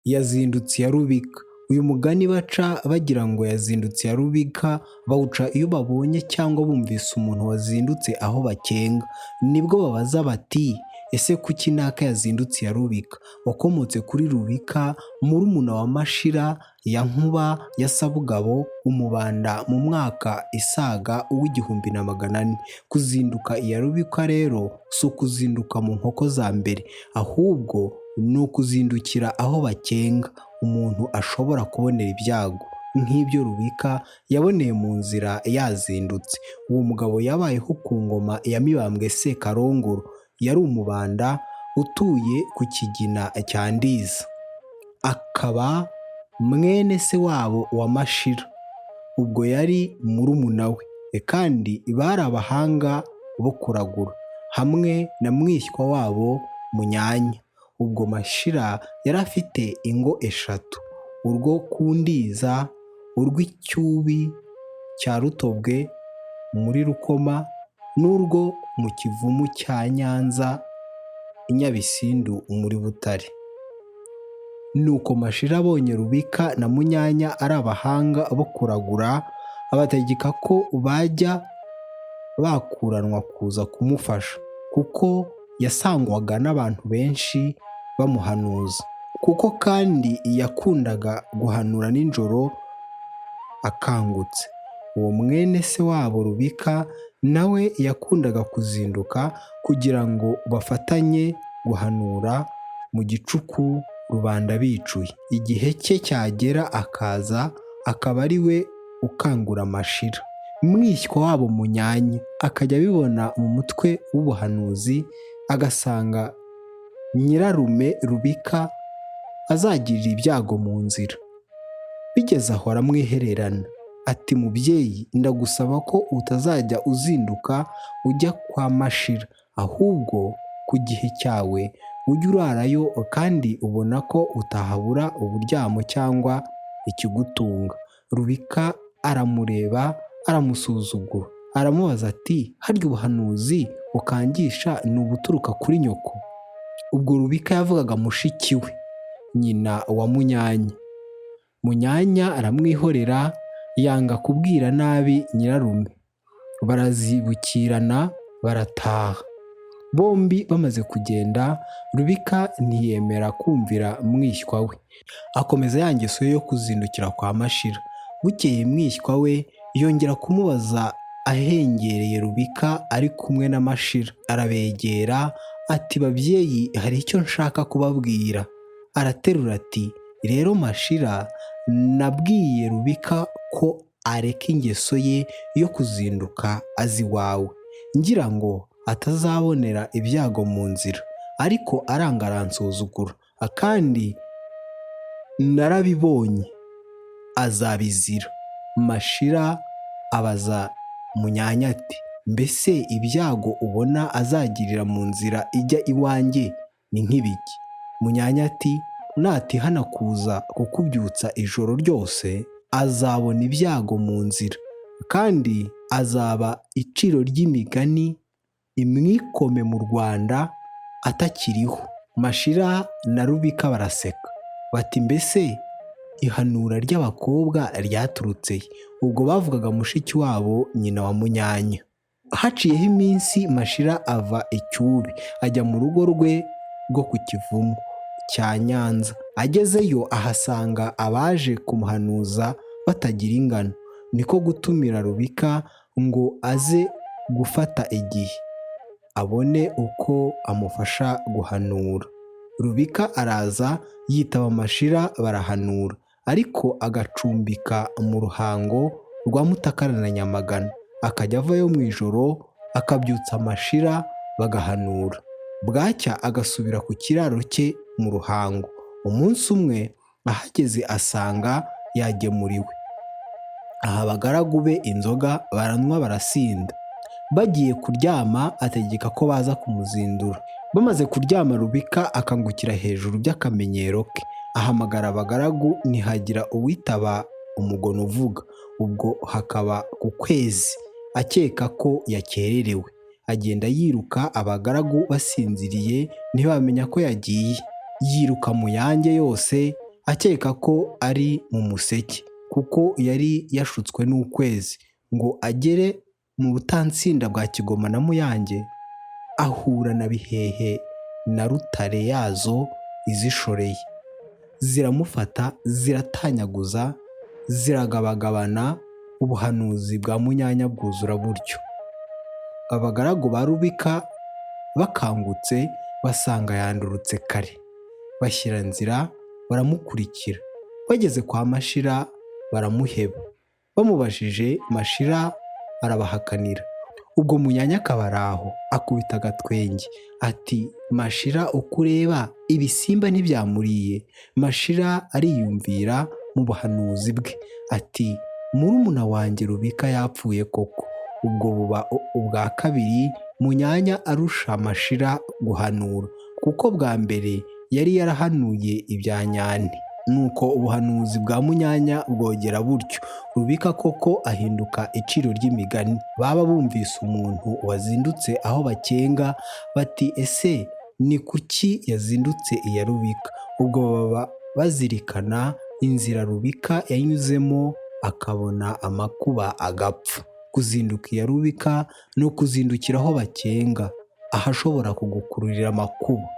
yazindutse iya rubika. Uyu mugani baca bagira ngo yazindutse iya rubika bawuca iyo babonye cyangwa bumvise umuntu wazindutse aho bakenga. Nibwo babaza bati ese kuki naka yazindutse iya rubika? Wakomotse kuri Rubika murumuna wa Mashira ya Nkuba ya Sabugabo Umubanda mu mwaka isaga uw'igihumbi na magana ane. Kuzinduka iya rubika rero si ukuzinduka mu nkoko za mbere, ahubwo ni ukuzindukira aho bakenga umuntu ashobora kubonera ibyago nk'ibyo Rubika yaboneye mu nzira yazindutse. Uwo mugabo yabayeho ku ngoma ya Mibambwe Sekarongoro, yari umubanda utuye ku Kigina cya Ndiza, akaba mwene se wabo wa Mashira, ubwo yari murumuna we, kandi bari abahanga bo kuragura hamwe na mwishywa wabo Munyanya. Ubwo Mashira yari afite ingo eshatu: urwo ku Ndiza, urw'icyubi cya Rutobwe muri Rukoma, n'urwo mu Kivumu cya Nyanza i Nyabisindu muri Butare. Nuko Mashira abonye Rubika na Munyanya ari abahanga bo kuragura, abategeka ko bajya bakuranwa kuza kumufasha, kuko yasangwaga n'abantu benshi bamuhanuza, kuko kandi yakundaga guhanura nijoro akangutse. Uwo mwene se wabo Rubika nawe yakundaga kuzinduka kugira ngo bafatanye guhanura mu gicuku rubanda bicuye. Igihe cye cyagera akaza, akaba ari we ukangura Mashira. Mwishywa wabo Munyanya akajya abibona mu mutwe w'ubuhanuzi, agasanga nyirarume Rubika azagirira ibyago mu nzira. Bigeze aho aramwihererana ati mubyeyi, ndagusaba ko utazajya uzinduka ujya kwa Mashira, ahubwo ku gihe cyawe ujye urarayo, kandi ubona ko utahabura uburyamo cyangwa ikigutunga. Rubika aramureba aramusuzugura, aramubaza ati harya ubuhanuzi bukangisha ni ubuturuka kuri nyoko? Ubwo Rubika yavugaga mushiki we, nyina wa Munyanya. Munyanya aramwihorera, yanga kubwira nabi nyirarume. Barazibukirana barataha. Bombi bamaze kugenda, Rubika ntiyemera kumvira mwishywa we, akomeza ya ngeso yo kuzindukira kwa Mashira. Bukeye mwishywa we yongera kumubaza ahengereye Rubika ari kumwe na Mashira. Arabegera ati babyeyi, hari icyo nshaka kubabwira. Araterura ati rero Mashira, nabwiye Rubika ko areka ingeso ye yo kuzinduka azi iwawe, ngira ngo atazabonera ibyago mu nzira, ariko aranga aransuzugura, kandi narabibonye azabizira. Mashira abaza Munyanya ati mbese ibyago ubona azagirira mu nzira ijya iwanjye ni nk'ibiki? Munyanya ati natihana kuza kukubyutsa ijoro ryose, azabona ibyago mu nzira, kandi azaba iciro ry'imigani imwikome mu Rwanda atakiriho. Mashira na Rubika baraseka bati mbese ihanura ry'abakobwa ryaturutse? Ubwo bavugaga mushiki wabo nyina wa Munyanya. Haciyeho iminsi Mashira ava icyubi ajya mu rugo rwe rwo ku Kivumu cya Nyanza. Agezeyo ahasanga abaje kumuhanuza batagira ingano, niko gutumira Rubika ngo aze gufata igihe abone uko amufasha guhanura. Rubika araza yitaba Mashira barahanura, ariko agacumbika mu ruhango rwa Mutakara na Nyamagana, akajya avayo mu ijoro akabyutsa Mashira bagahanura. Bwacya agasubira ku kiraro cye mu ruhango. Umunsi umwe ahageze asanga yagemuriwe, aha abagaragu be inzoga baranywa barasinda. Bagiye kuryama ategeka ko baza kumuzindura. Bamaze kuryama Rubika akangukira hejuru by'akamenyero ke, ahamagara abagaragu ntihagira uwitaba umugono uvuga. Ubwo hakaba ku kwezi, akeka ko yakererewe, agenda yiruka abagaragu basinziriye ntibamenya ko yagiye. Yiruka mu yange yose akeka ko ari mu museke kuko yari yashutswe n'ukwezi ngo agere mu butansinda bwa Kigoma na Muyange, ahura na Bihehe na Rutare yazo izishoreye, ziramufata ziratanyaguza, ziragabagabana, ubuhanuzi bwa Munyanya bwuzura butyo. Abagaragu ba Rubika bakangutse basanga yandurutse kare, bashyira nzira baramukurikira, bageze kwa Mashira baramuheba, bamubajije Mashira arabahakanira. Ubwo Munyanya akaba ari aho akubita agatwenge ati Mashira uko ureba ibisimba ntibyamuriye. Mashira ariyumvira mu buhanuzi bwe ati murumuna wanjye Rubika yapfuye koko. Ubwo buba ubwa kabiri Munyanya arusha Mashira guhanura, kuko bwa mbere yari yarahanuye ibya Nyane, nuko ubuhanuzi bwa Munyanya bwogera butyo, Rubika koko ahinduka iciro ry'imigani. Baba bumvise umuntu wazindutse aho bakenga bati ese ni kuki yazindutse iya Rubika? Ubwo baba bazirikana inzira Rubika yanyuzemo akabona amakuba agapfa. Kuzinduka iya Rubika ni ukuzindukira aho bakenga, ahashobora kugukururira amakuba.